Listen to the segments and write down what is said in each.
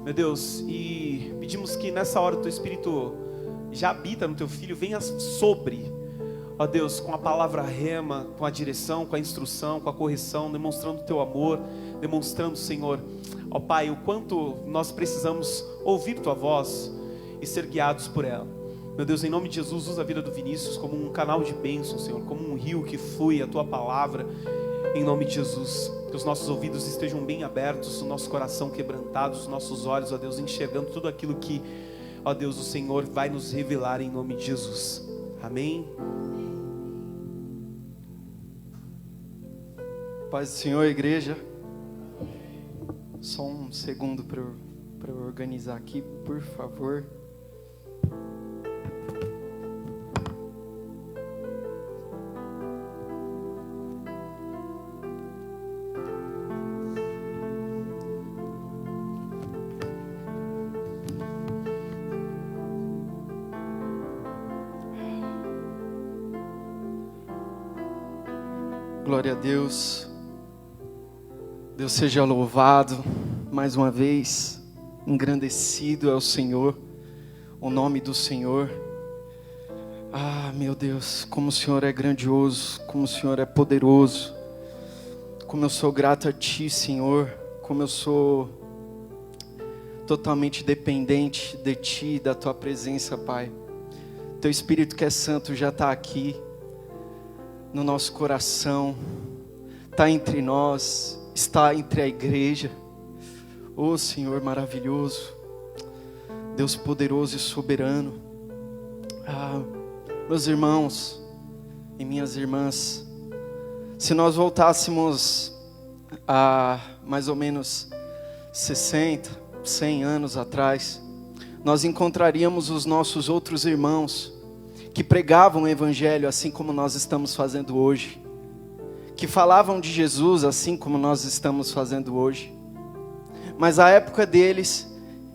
meu Deus, e pedimos que nessa hora o teu Espírito já habita no teu filho, venha sobre, ó Deus, com a palavra rema, com a direção, com a instrução, com a correção, demonstrando o teu amor, demonstrando, Senhor, ó Pai, o quanto nós precisamos ouvir tua voz e ser guiados por ela. Meu Deus, em nome de Jesus, usa a vida do Vinícius como um canal de bênção, Senhor, como um rio que flui a tua palavra, em nome de Jesus. Que os nossos ouvidos estejam bem abertos, o nosso coração quebrantado, os nossos olhos, ó Deus, enxergando tudo aquilo que, ó Deus, o Senhor vai nos revelar em nome de Jesus. Amém. Paz do Senhor, igreja. Só um segundo para eu organizar aqui, por favor. Glória a Deus. Deus seja louvado mais uma vez. Engrandecido é o Senhor, o nome do Senhor. Ah, meu Deus, como o Senhor é grandioso, como o Senhor é poderoso. Como eu sou grato a Ti, Senhor. Como eu sou totalmente dependente de Ti, da Tua presença, Pai. Teu Espírito que é santo já está aqui no nosso coração, está entre nós, está entre a igreja. Oh Senhor maravilhoso, Deus poderoso e soberano. Meus irmãos e minhas irmãs, se nós voltássemos a mais ou menos 60, 100 anos atrás, nós encontraríamos os nossos outros irmãos que pregavam o evangelho assim como nós estamos fazendo hoje, que falavam de Jesus assim como nós estamos fazendo hoje. Mas a época deles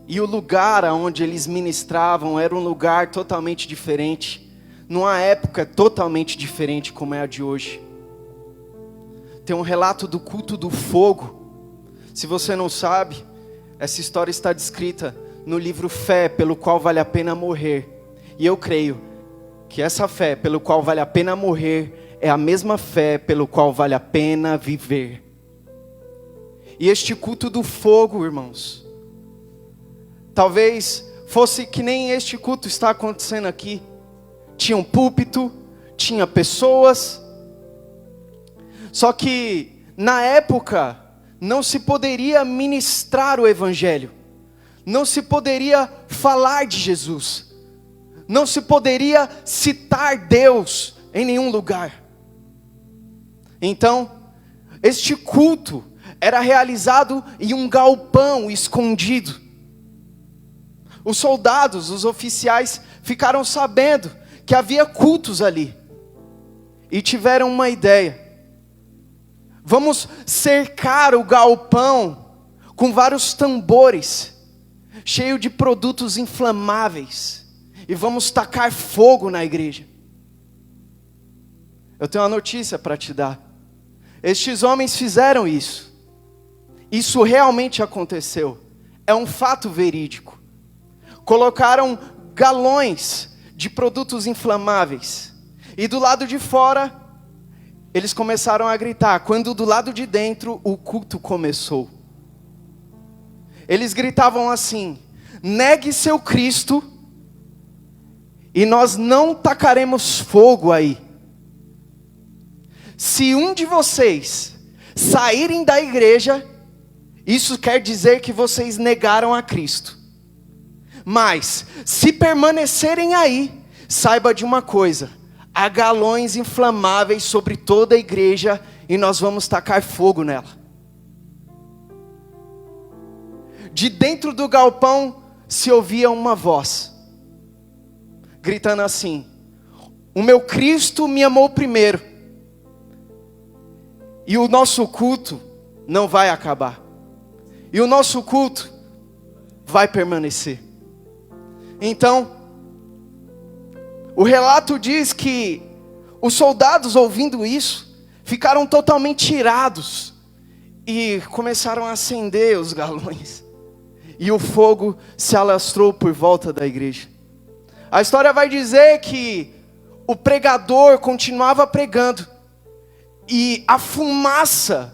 e o lugar onde eles ministravam era um lugar totalmente diferente, numa época totalmente diferente como é a de hoje. Tem um relato do culto do fogo. Se você não sabe, essa história está descrita no livro Fé, pelo qual vale a pena morrer. E eu creio que essa fé pelo qual vale a pena morrer é a mesma fé pelo qual vale a pena viver. E este culto do fogo, irmãos, talvez fosse que nem este culto está acontecendo aqui. Tinha um púlpito, tinha pessoas, só que na época não se poderia ministrar o evangelho, não se poderia falar de Jesus, não se poderia citar Deus em nenhum lugar. Então, este culto era realizado em um galpão escondido. Os soldados, os oficiais, ficaram sabendo que havia cultos ali. E tiveram uma ideia. Vamos cercar o galpão com vários tambores, cheio de produtos inflamáveis. E vamos tacar fogo na igreja. Eu tenho uma notícia para te dar. Estes homens fizeram isso. Isso realmente aconteceu. É um fato verídico. Colocaram galões de produtos inflamáveis. E do lado de fora, eles começaram a gritar. Quando do lado de dentro, o culto começou. Eles gritavam assim: negue seu Cristo e nós não tacaremos fogo aí. Se um de vocês saírem da igreja, isso quer dizer que vocês negaram a Cristo. Mas, se permanecerem aí, saiba de uma coisa: há galões inflamáveis sobre toda a igreja e nós vamos tacar fogo nela. De dentro do galpão se ouvia uma voz, gritando assim: o meu Cristo me amou primeiro. E o nosso culto não vai acabar. E o nosso culto vai permanecer. Então, o relato diz que os soldados, ouvindo isso, ficaram totalmente irados e começaram a acender os galões. e o fogo se alastrou por volta da igreja. A história vai dizer que o pregador continuava pregando, e a fumaça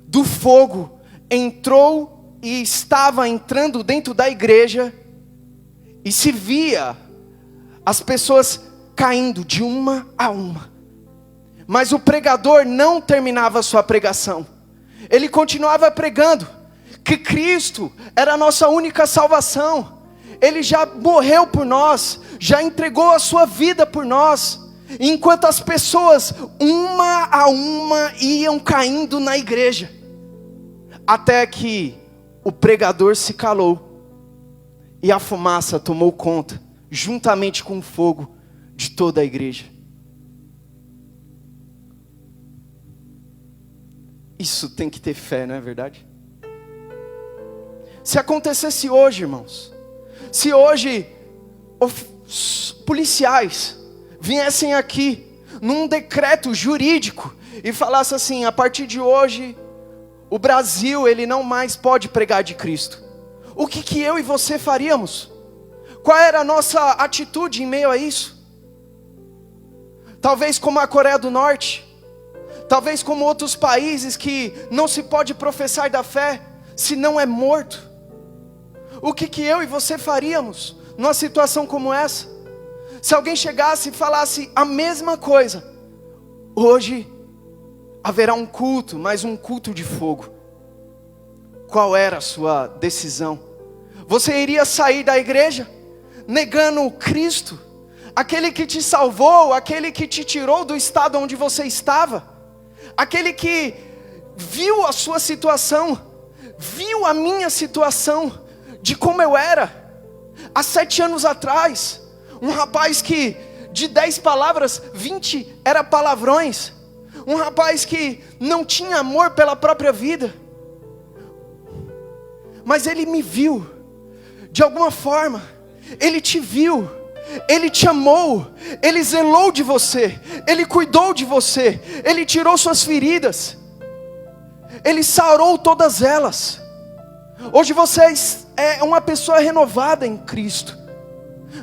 do fogo entrou e estava entrando dentro da igreja, e se via as pessoas caindo de uma a uma. Mas o pregador não terminava a sua pregação. Ele continuava pregando que Cristo era a nossa única salvação. Ele já morreu por nós, já entregou a sua vida por nós. Enquanto as pessoas, uma a uma, iam caindo na igreja, até que o pregador se calou, e a fumaça tomou conta, juntamente com o fogo, de toda a igreja. Isso tem que ter fé, não é verdade? Se acontecesse hoje, irmãos, se hoje policiais viessem aqui num decreto jurídico e falassem assim: a partir de hoje o Brasil, ele não mais pode pregar de Cristo, o que eu e você faríamos? Qual era a nossa atitude em meio a isso? Talvez como a Coreia do Norte, talvez como outros países que não se pode professar da fé se não é morto. O que eu e você faríamos numa situação como essa? Se alguém chegasse e falasse a mesma coisa: hoje haverá um culto, mas um culto de fogo. Qual era a sua decisão? Você iria sair da igreja negando Cristo, aquele que te salvou, aquele que te tirou do estado onde você estava, aquele que viu a sua situação, viu a minha situação, de como eu era há 7 anos atrás, um rapaz que de 10 palavras, 20 era palavrões, um rapaz que não tinha amor pela própria vida, mas ele me viu, de alguma forma, ele te viu, ele te amou, ele zelou de você, ele cuidou de você, ele tirou suas feridas, ele sarou todas elas. Hoje você é uma pessoa renovada em Cristo.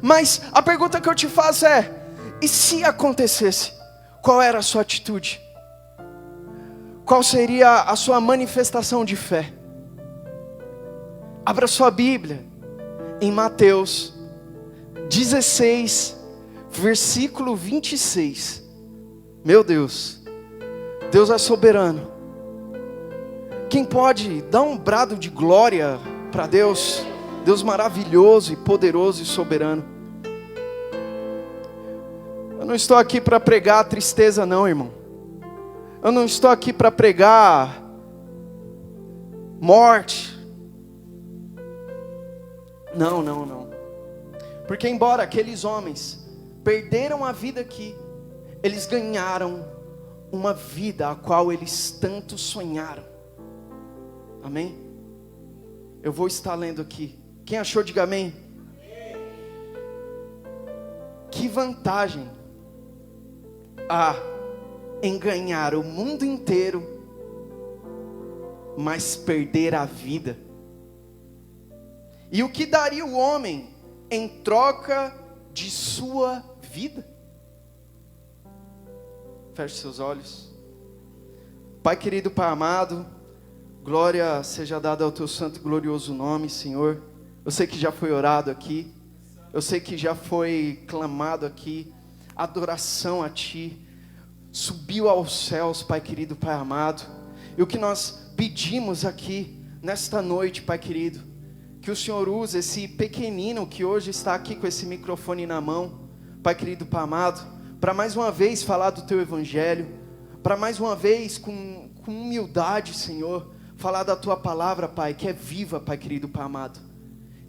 Mas a pergunta que eu te faço é: e se acontecesse, qual era a sua atitude? Qual seria a sua manifestação de fé? Abra sua Bíblia em Mateus 16, versículo 26. Meu Deus, Deus é soberano. Quem pode dar um brado de glória para Deus? Deus maravilhoso e poderoso e soberano. Eu não estou aqui para pregar tristeza não, irmão. Eu não estou aqui para pregar morte. Não. Porque embora aqueles homens perderam a vida aqui, eles ganharam uma vida a qual eles tanto sonharam. Amém? Eu vou estar lendo aqui. Quem achou, diga amém. Que vantagem há em ganhar o mundo inteiro, mas perder a vida? E o que daria o homem em troca de sua vida? Feche seus olhos. Pai querido, Pai amado, glória seja dada ao teu santo e glorioso nome, Senhor. Eu sei que já foi orado aqui, eu sei que já foi clamado aqui, adoração a Ti, subiu aos céus, Pai querido, Pai amado. E o que nós pedimos aqui, nesta noite, Pai querido, que o Senhor use esse pequenino que hoje está aqui com esse microfone na mão, Pai querido, Pai amado, para mais uma vez falar do Teu Evangelho, para mais uma vez com humildade, Senhor, falar da Tua palavra, Pai, que é viva, Pai querido, Pai amado.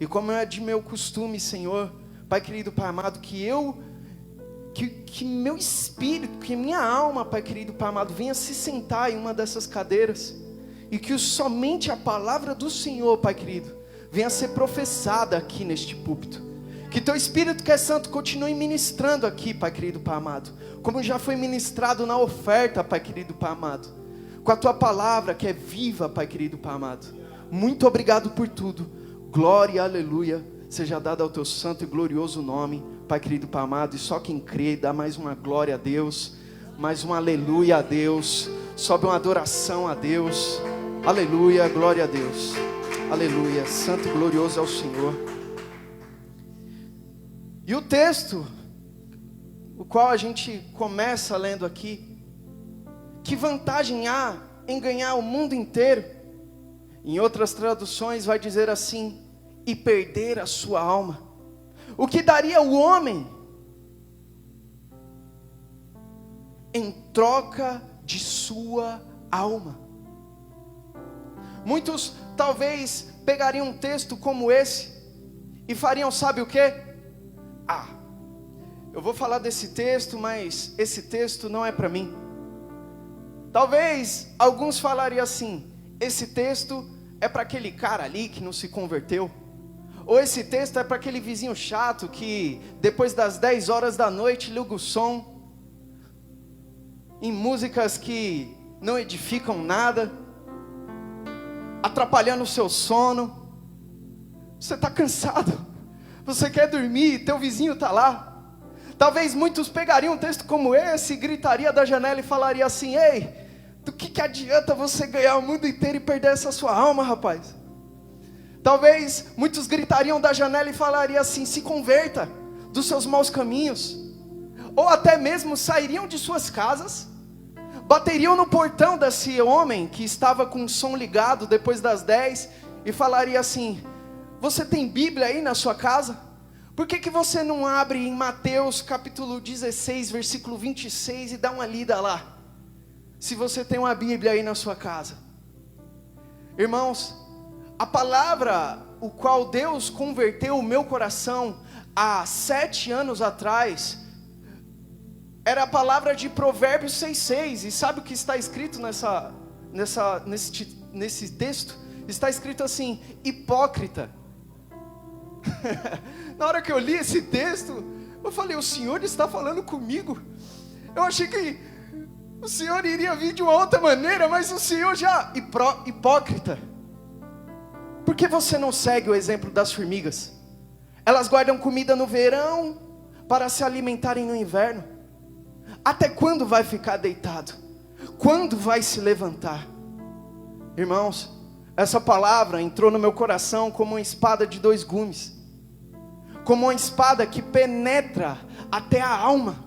E como é de meu costume, Senhor, Pai querido, Pai amado, que meu espírito, que minha alma, Pai querido, Pai amado, venha se sentar em uma dessas cadeiras, e que somente a palavra do Senhor, Pai querido, venha ser professada aqui neste púlpito. Que Teu Espírito que é santo continue ministrando aqui, Pai querido, Pai amado, como já foi ministrado na oferta, Pai querido, Pai amado, com a Tua palavra que é viva, Pai querido, Pai amado. muito obrigado por tudo. Glória, aleluia, seja dada ao teu santo e glorioso nome, Pai querido, Pai amado. E só quem crê, dá mais uma glória a Deus, mais um aleluia a Deus, sobe uma adoração a Deus. Aleluia, glória a Deus. Aleluia, santo e glorioso é o Senhor. E o texto, o qual a gente começa lendo aqui, que vantagem há em ganhar o mundo inteiro? Em outras traduções vai dizer assim: e perder a sua alma. O que daria o homem em troca de sua alma? Muitos talvez pegariam um texto como esse e fariam, sabe o quê? Eu vou falar desse texto, mas esse texto não é para mim. Talvez alguns falariam assim: esse texto é para aquele cara ali que não se converteu. Ou esse texto é para aquele vizinho chato que depois das 10 horas da noite liga o som em músicas que não edificam nada, atrapalhando o seu sono. Você está cansado, você quer dormir, teu vizinho está lá. Talvez muitos pegariam um texto como esse, gritaria da janela e falaria assim: ei, do que adianta você ganhar o mundo inteiro e perder essa sua alma, rapaz? Talvez muitos gritariam da janela e falariam assim: se converta dos seus maus caminhos. Ou até mesmo sairiam de suas casas, bateriam no portão desse homem que estava com o som ligado depois das 10 e falaria assim: você tem Bíblia aí na sua casa? Por que você não abre em Mateus capítulo 16, versículo 26 e dá uma lida lá? Se você tem uma Bíblia aí na sua casa. Irmãos, a palavra o qual Deus converteu o meu coração há 7 anos atrás era a palavra de Provérbios 6,6. E sabe o que está escrito nesse texto? Está escrito assim: hipócrita. Na hora que eu li esse texto, eu falei: o Senhor está falando comigo. Eu achei que o Senhor iria vir de uma outra maneira, mas o Senhor já... hipócrita. Por que você não segue o exemplo das formigas? Elas guardam comida no verão para se alimentarem no inverno. Até quando vai ficar deitado? Quando vai se levantar? Irmãos, essa palavra entrou no meu coração como uma espada de 2 gumes, como uma espada que penetra até a alma.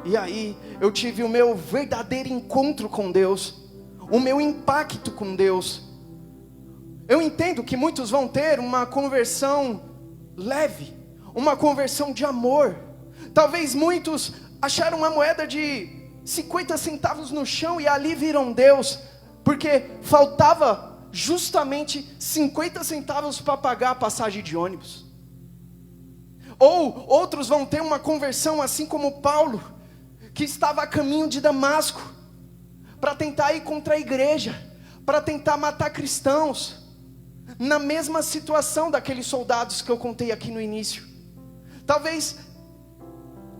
E aí eu tive o meu verdadeiro encontro com Deus, o meu impacto com Deus. Eu entendo que muitos vão ter uma conversão leve, uma conversão de amor. Talvez muitos acharam uma moeda de 50 centavos no chão e ali viram Deus, porque faltava justamente 50 centavos para pagar a passagem de ônibus. Ou outros vão ter uma conversão assim como Paulo, que estava a caminho de Damasco, para tentar ir contra a igreja, para tentar matar cristãos, na mesma situação daqueles soldados que eu contei aqui no início. Talvez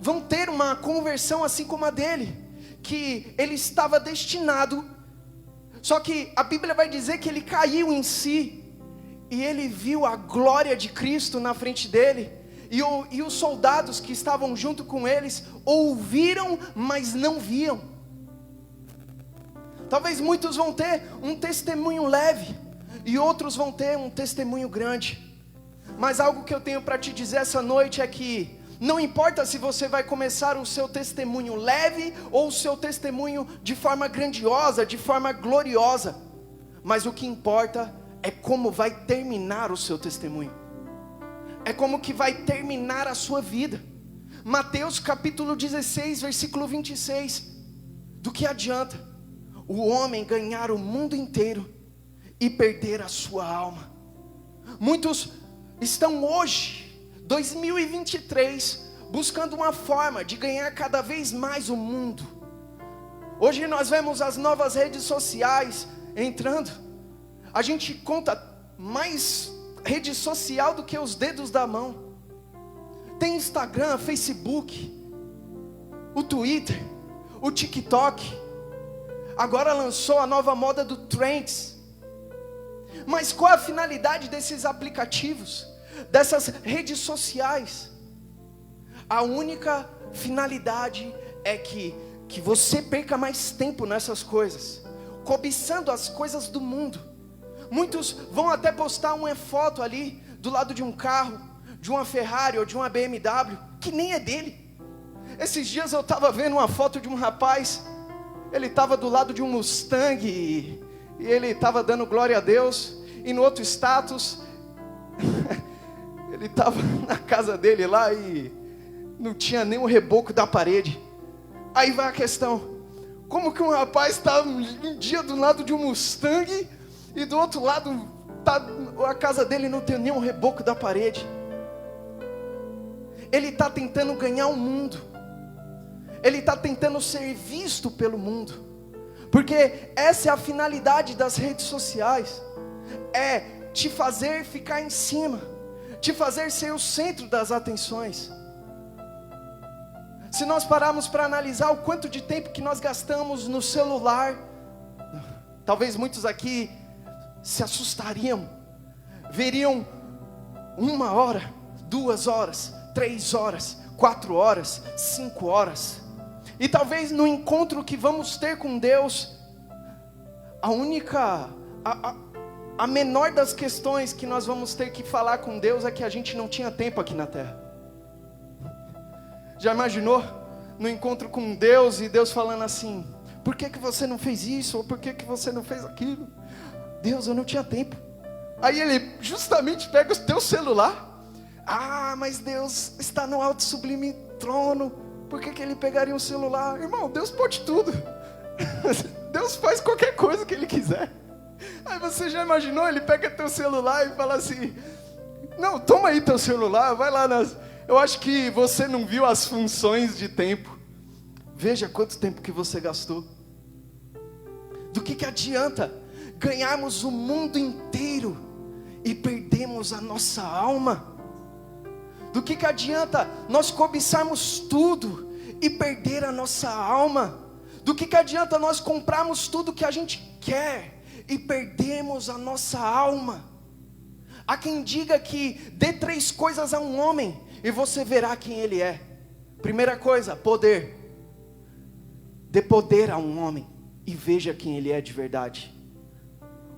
vão ter uma conversão assim como a dele, que ele estava destinado, só que a Bíblia vai dizer que ele caiu em si, e ele viu a glória de Cristo na frente dele, e os soldados que estavam junto com eles ouviram, mas não viam. Talvez muitos vão ter um testemunho leve, e outros vão ter um testemunho grande. Mas algo que eu tenho para te dizer essa noite é que não importa se você vai começar o seu testemunho leve ou o seu testemunho de forma grandiosa, de forma gloriosa, mas o que importa é como vai terminar o seu testemunho, é como que vai terminar a sua vida. Mateus capítulo 16, versículo 26. Do que adianta o homem ganhar o mundo inteiro e perder a sua alma? Muitos estão hoje, 2023, buscando uma forma de ganhar cada vez mais o mundo. Hoje nós vemos as novas redes sociais entrando. A gente conta mais rede social do que os dedos da mão. Tem Instagram, Facebook, o Twitter, o TikTok. Agora lançou a nova moda do Trends. Mas qual a finalidade desses aplicativos, dessas redes sociais? A única finalidade é que você perca mais tempo nessas coisas, cobiçando as coisas do mundo. Muitos vão até postar uma foto ali, do lado de um carro, de uma Ferrari ou de uma BMW, que nem é dele. Esses dias eu estava vendo uma foto de um rapaz, ele estava do lado de um Mustang, e ele estava dando glória a Deus, e no outro status, ele estava na casa dele lá, e não tinha nem o reboco da parede. Aí vai a questão, como que um rapaz está um dia do lado de um Mustang, e do outro lado, a casa dele não tem nem o reboco da parede? Ele está tentando ganhar o mundo, ele está tentando ser visto pelo mundo, porque essa é a finalidade das redes sociais, é te fazer ficar em cima, te fazer ser o centro das atenções. Se nós pararmos para analisar o quanto de tempo que nós gastamos no celular, talvez muitos aqui se assustariam, veriam 1 hora, 2 horas, 3 horas, 4 horas, 5 horas, e talvez no encontro que vamos ter com Deus, a menor das questões que nós vamos ter que falar com Deus é que a gente não tinha tempo aqui na terra. Já imaginou? No encontro com Deus, e Deus falando assim: por que você não fez isso? Ou por que você não fez aquilo? Deus, eu não tinha tempo. Aí Ele justamente pega o teu celular. Ah, mas Deus está no alto sublime trono. Por que Ele pegaria um celular? Irmão, Deus pode tudo. Deus faz qualquer coisa que Ele quiser. Aí você já imaginou? Ele pega teu celular e fala assim: não, toma aí teu celular, vai lá nas... Eu acho que você não viu as funções de tempo. Veja quanto tempo que você gastou. Do que adianta ganharmos o mundo inteiro e perdemos a nossa alma? Do que adianta nós cobiçarmos tudo e perder a nossa alma? Do que adianta nós comprarmos tudo que a gente quer e perdemos a nossa alma? Há quem diga que dê 3 coisas a um homem e você verá quem ele é. Primeira coisa, poder. Dê poder a um homem e veja quem ele é de verdade.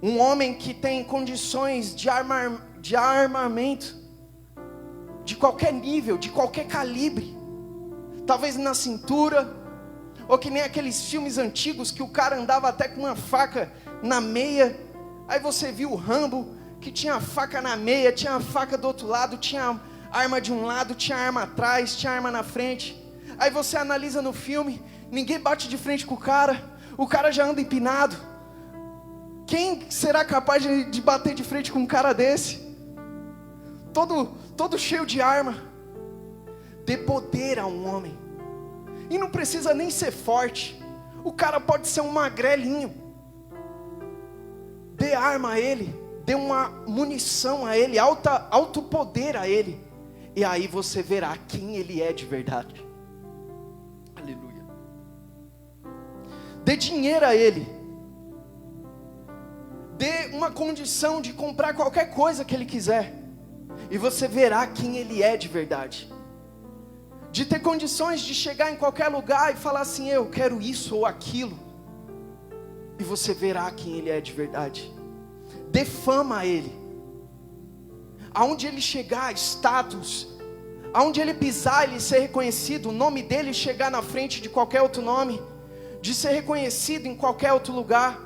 Um homem que tem condições de armamento, de qualquer nível, de qualquer calibre, talvez na cintura, ou que nem aqueles filmes antigos que o cara andava até com uma faca na meia. Aí você viu o Rambo, que tinha a faca na meia, tinha a faca do outro lado, tinha arma de um lado, tinha arma atrás, tinha arma na frente. Aí você analisa no filme, ninguém bate de frente com o cara já anda empinado. Quem será capaz de bater de frente com um cara desse? Todo cheio de arma. Dê poder a um homem. E não precisa nem ser forte. O cara pode ser um magrelinho. Dê arma a ele. Dê uma munição a ele. Alto poder a ele. E aí você verá quem ele é de verdade. Aleluia. Dê dinheiro a ele. Dê uma condição de comprar qualquer coisa que ele quiser. E você verá quem ele é de verdade. De ter condições de chegar em qualquer lugar e falar assim: eu quero isso ou aquilo. E você verá quem ele é de verdade. Dê fama a ele. Aonde ele chegar, status. Aonde ele pisar, ele ser reconhecido. O nome dele chegar na frente de qualquer outro nome. De ser reconhecido em qualquer outro lugar.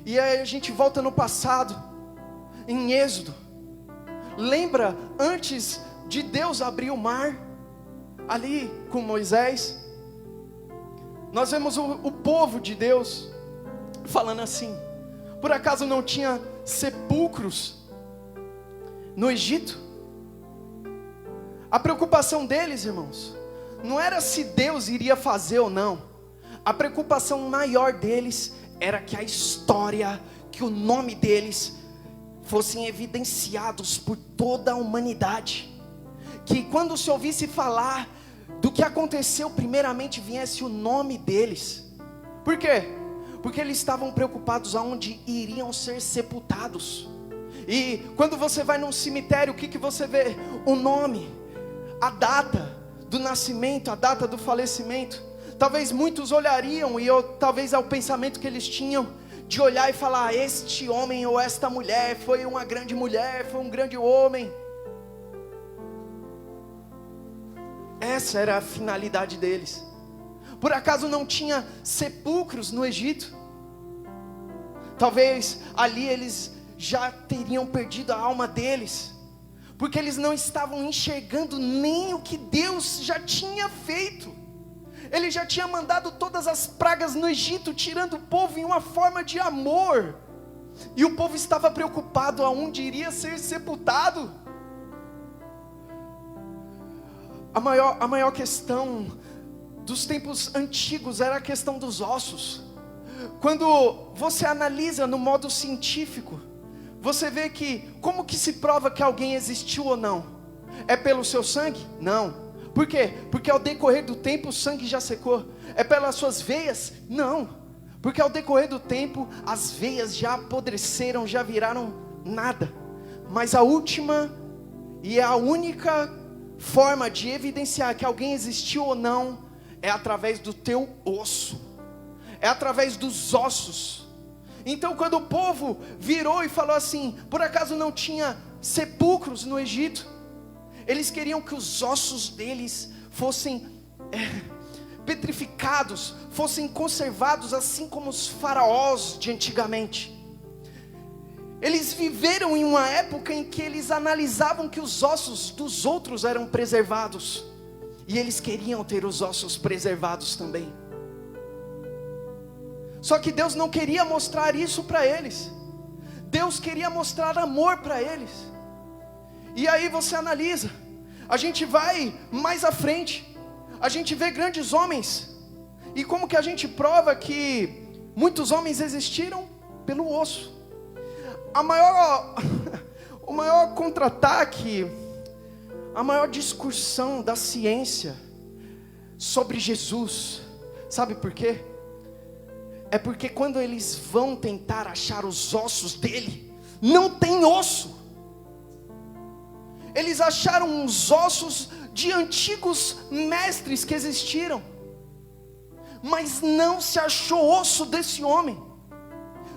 E aí a gente volta no passado, em Êxodo. Lembra antes de Deus abrir o mar, ali com Moisés? Nós vemos o povo de Deus falando assim: por acaso não tinha sepulcros no Egito? A preocupação deles, irmãos, não era se Deus iria fazer ou não. A preocupação maior deles era que a história, que o nome deles fossem evidenciados por toda a humanidade. Que quando se ouvisse falar do que aconteceu, primeiramente viesse o nome deles. Por quê? Porque eles estavam preocupados aonde iriam ser sepultados. E quando você vai num cemitério, o que você vê? O nome, a data do nascimento, a data do falecimento. Talvez muitos olhariam, e talvez é o pensamento que eles tinham, de olhar e falar: este homem ou esta mulher foi uma grande mulher, foi um grande homem. Essa era a finalidade deles. Por acaso não tinha sepulcros no Egito? Talvez ali eles já teriam perdido a alma deles, porque eles não estavam enxergando nem o que Deus já tinha feito. Ele já tinha mandado todas as pragas no Egito, tirando o povo em uma forma de amor, e o povo estava preocupado aonde iria ser sepultado. A maior questão dos tempos antigos era a questão dos ossos. Quando você analisa no modo científico, você vê que, como que se prova que alguém existiu ou não? É pelo seu sangue? Não. Por quê? Porque ao decorrer do tempo o sangue já secou. É pelas suas veias? Não. Porque ao decorrer do tempo as veias já apodreceram, já viraram nada. Mas a última e a única forma de evidenciar que alguém existiu ou não é através do teu osso, é através dos ossos. Então quando o povo virou e falou assim: por acaso não tinha sepulcros no Egito? Eles queriam que os ossos deles fossem petrificados, fossem conservados, assim como os faraós de antigamente. Eles viveram em uma época em que eles analisavam que os ossos dos outros eram preservados, e eles queriam ter os ossos preservados também. Só que Deus não queria mostrar isso para eles. Deus queria mostrar amor para eles. E aí você analisa, a gente vai mais à frente, a gente vê grandes homens. E como que a gente prova que muitos homens existiram? Pelo osso. O maior contra-ataque, a maior discussão da ciência sobre Jesus, sabe por quê? É porque quando eles vão tentar achar os ossos dele, não tem osso. Eles acharam os ossos de antigos mestres que existiram, mas não se achou osso desse homem.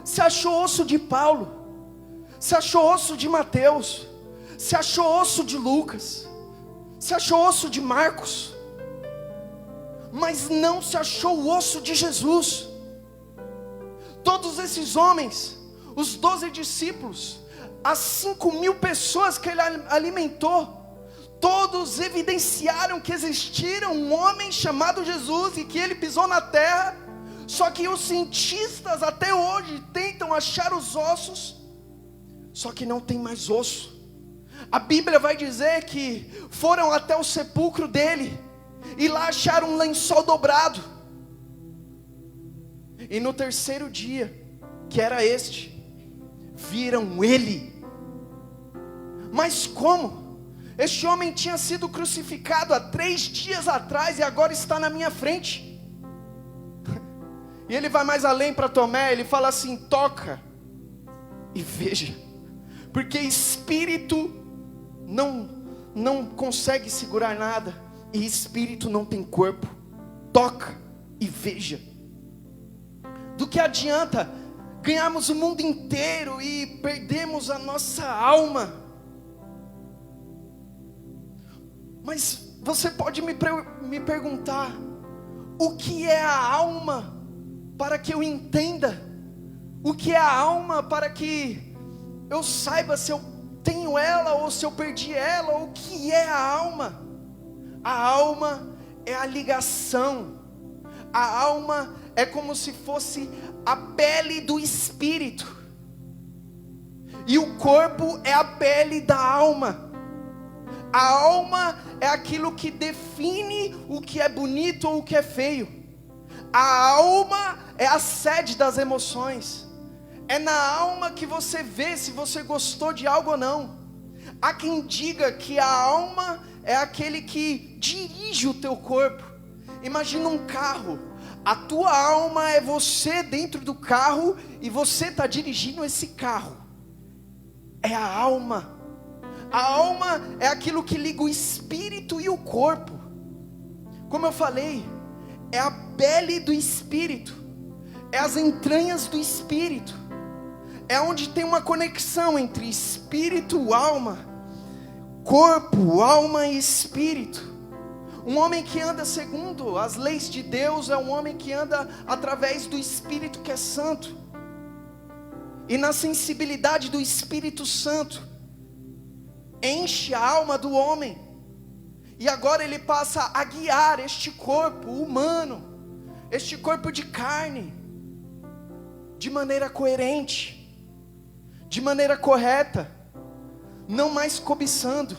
Se achou osso de Paulo, se achou osso de Mateus, se achou osso de Lucas, se achou osso de Marcos, mas não se achou o osso de Jesus. Todos esses homens, os 12 discípulos, as 5.000 pessoas que ele alimentou, todos evidenciaram que existira um homem chamado Jesus e que ele pisou na terra. Só que os cientistas até hoje tentam achar os ossos, só que não tem mais osso. A Bíblia vai dizer que foram até o sepulcro dele, e lá acharam um lençol dobrado. E no terceiro dia, que era este, viram ele. Mas como? Este homem tinha sido crucificado há 3 dias atrás e agora está na minha frente. E ele vai mais além para Tomé, ele fala assim: toca e veja, porque espírito não consegue segurar nada, e espírito não tem corpo. Toca e veja. Do que adianta ganharmos o mundo inteiro e perdermos a nossa alma? Mas você pode me perguntar: o que é a alma? Para que eu entenda. O que é a alma? Para que eu saiba se eu tenho ela ou se eu perdi ela. O que é a alma? A alma é a ligação. A alma é como se fosse a pele do espírito, e o corpo é a pele da alma. A alma é aquilo que define o que é bonito ou o que é feio. A alma é a sede das emoções. É na alma que você vê se você gostou de algo ou não. Há quem diga que a alma é aquele que dirige o teu corpo. Imagina um carro. A tua alma é você dentro do carro e você está dirigindo esse carro. É a alma. A alma é aquilo que liga o espírito e o corpo. Como eu falei, é a pele do espírito, é as entranhas do espírito, é onde tem uma conexão entre espírito, alma, corpo, alma e espírito. Um homem que anda segundo as leis de Deus é um homem que anda através do Espírito que é santo, e na sensibilidade do Espírito Santo enche a alma do homem, e agora ele passa a guiar este corpo humano, este corpo de carne, de maneira coerente, de maneira correta, não mais cobiçando,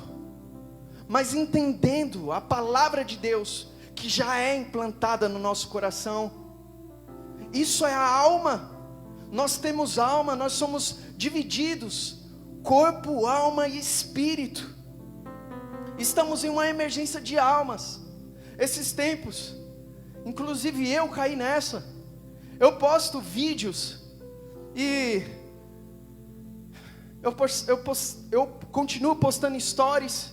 mas entendendo a palavra de Deus, que já é implantada no nosso coração. Isso é a alma. Nós temos alma, nós somos divididos, corpo, alma e espírito. Estamos em uma emergência de almas. Esses tempos, inclusive eu caí nessa. Eu posto vídeos e eu continuo postando stories.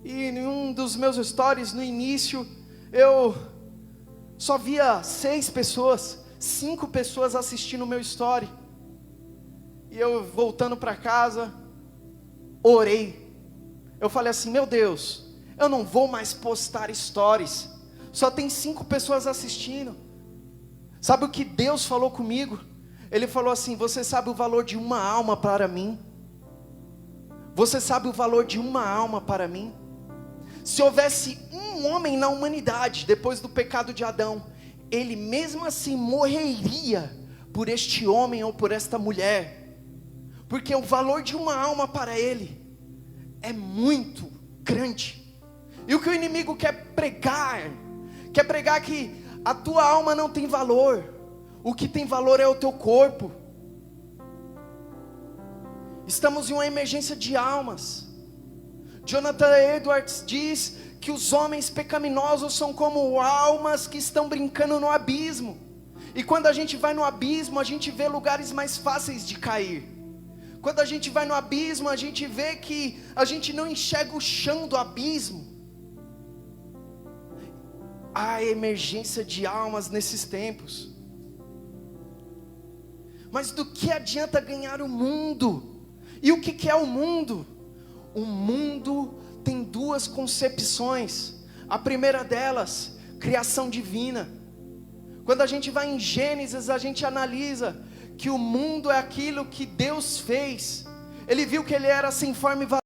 E em um dos meus stories no início, eu só via 6 pessoas, 5 pessoas assistindo o meu story. E eu voltando para casa, orei. Eu falei assim: meu Deus, eu não vou mais postar stories, só tem 5 pessoas assistindo. Sabe o que Deus falou comigo? Ele falou assim: você sabe o valor de uma alma para mim? Você sabe o valor de uma alma para mim? Se houvesse um homem na humanidade depois do pecado de Adão, ele mesmo assim morreria por este homem ou por esta mulher, porque o valor de uma alma para ele é muito grande. E o que o inimigo quer pregar que a tua alma não tem valor. O que tem valor é o teu corpo. Estamos em uma emergência de almas. Jonathan Edwards diz que os homens pecaminosos são como almas que estão brincando no abismo. E quando a gente vai no abismo, a gente vê lugares mais fáceis de cair. Quando a gente vai no abismo, a gente vê que a gente não enxerga o chão do abismo. Há emergência de almas nesses tempos. Mas do que adianta ganhar o mundo? E o que é o mundo? O mundo tem 2 concepções. A primeira delas, criação divina. Quando a gente vai em Gênesis, a gente analisa que o mundo é aquilo que Deus fez. Ele viu que ele era sem forma e vazio.